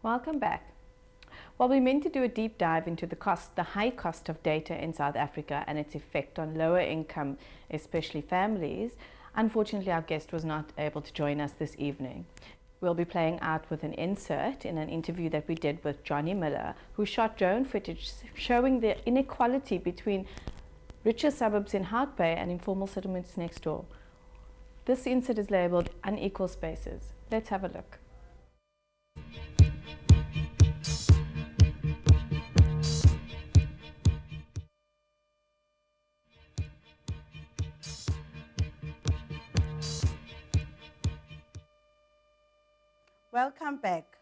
Welcome back. Well, we meant to do a deep dive into the high cost of data in South Africa and its effect on lower income, especially families. Unfortunately, our guest was not able to join us this evening. We'll be playing out with an insert in an interview that we did with Jonny Miller, who shot drone footage showing the inequality between richer suburbs in Hout Bay and informal settlements next door. This insert is labeled Unequal Spaces. Let's have a look. Welcome back.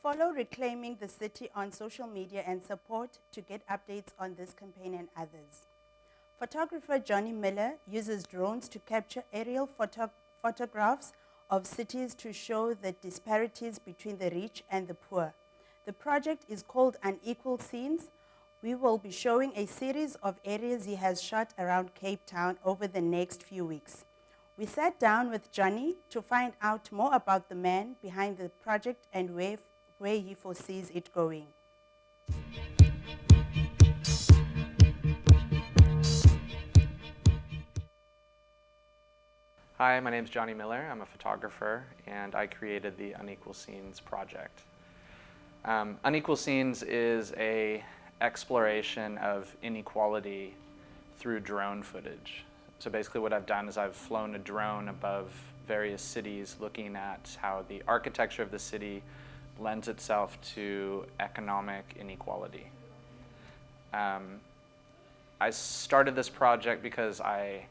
Follow Reclaiming the City on social media and support to get updates on this campaign and others. Photographer Jonny Miller uses drones to capture aerial photographs of cities to show the disparities between the rich and the poor. The project is called Unequal Scenes. We will be showing a series of areas he has shot around Cape Town over the next few weeks. We sat down with Jonny to find out more about the man behind the project and where he foresees it going. Hi, my name is Jonny Miller. I'm a photographer, and I created the Unequal Scenes project. Unequal Scenes is an exploration of inequality through drone footage. So basically what I've done is I've flown a drone above various cities looking at how the architecture of the city lends itself to economic inequality. I started this project because I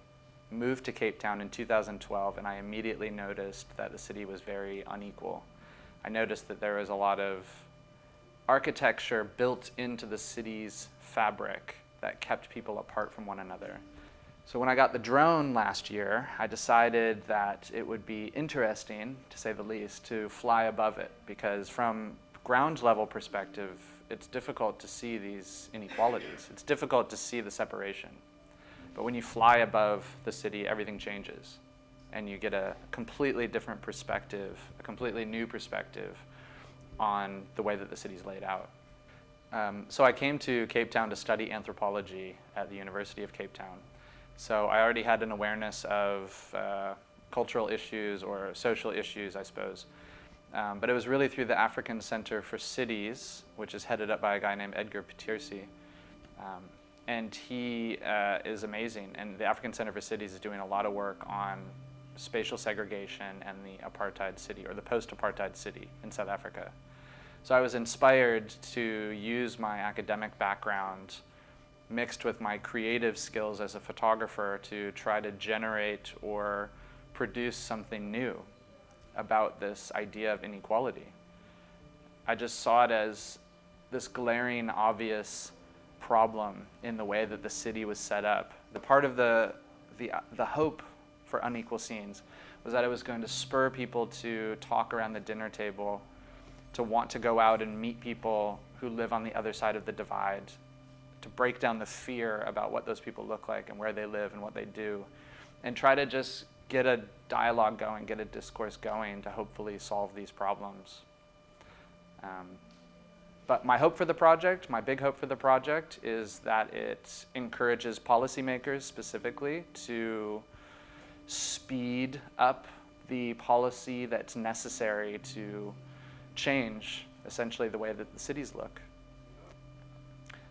moved to Cape Town in 2012 and I immediately noticed that the city was very unequal. I noticed that there was a lot of architecture built into the city's fabric that kept people apart from one another. So when I got the drone last year, I decided that it would be interesting, to say the least, to fly above it, because from ground level perspective, it's difficult to see these inequalities. It's difficult to see the separation. But when you fly above the city, everything changes, and you get a completely different perspective, a completely new perspective on the way that the city's laid out. So I came to Cape Town to study anthropology at the University of Cape Town. So I already had an awareness of cultural issues or social issues, I suppose. But it was really through the African Center for Cities, which is headed up by a guy named Edgar Petersi. And he is amazing. And the African Center for Cities is doing a lot of work on spatial segregation and the apartheid city, or the post-apartheid city in South Africa. So I was inspired to use my academic background mixed with my creative skills as a photographer to try to generate or produce something new about this idea of inequality. I just saw it as this glaring, obvious problem in the way that the city was set up. The part of the hope for Unequal Scenes was that it was going to spur people to talk around the dinner table, to want to go out and meet people who live on the other side of the divide, to break down the fear about what those people look like and where they live and what they do, and try to just get a dialogue going, get a discourse going to hopefully solve these problems. But my hope for the project, my big hope for the project, is that it encourages policymakers specifically to speed up the policy that's necessary to change essentially the way that the cities look.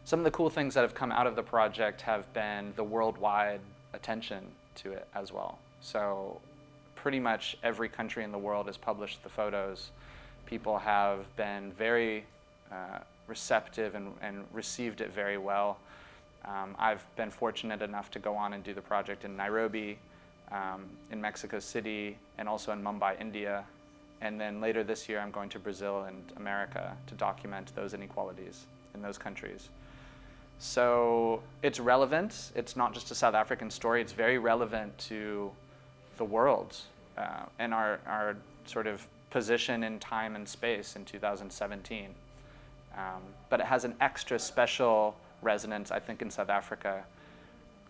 Some of the cool things that have come out of the project have been the worldwide attention to it as well. So pretty much every country in the world has published the photos. People have been very receptive and received it very well. I've been fortunate enough to go on and do the project in Nairobi, in Mexico City, and also in Mumbai, India. And then later this year, I'm going to Brazil and America to document those inequalities in those countries. So it's relevant. It's not just a South African story. It's very relevant to the world and our sort of position in time and space in 2017. But it has an extra special resonance, I think, in South Africa,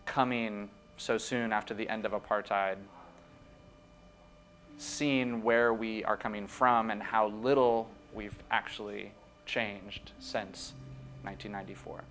coming so soon after the end of apartheid, seeing where we are coming from and how little we've actually changed since 1994.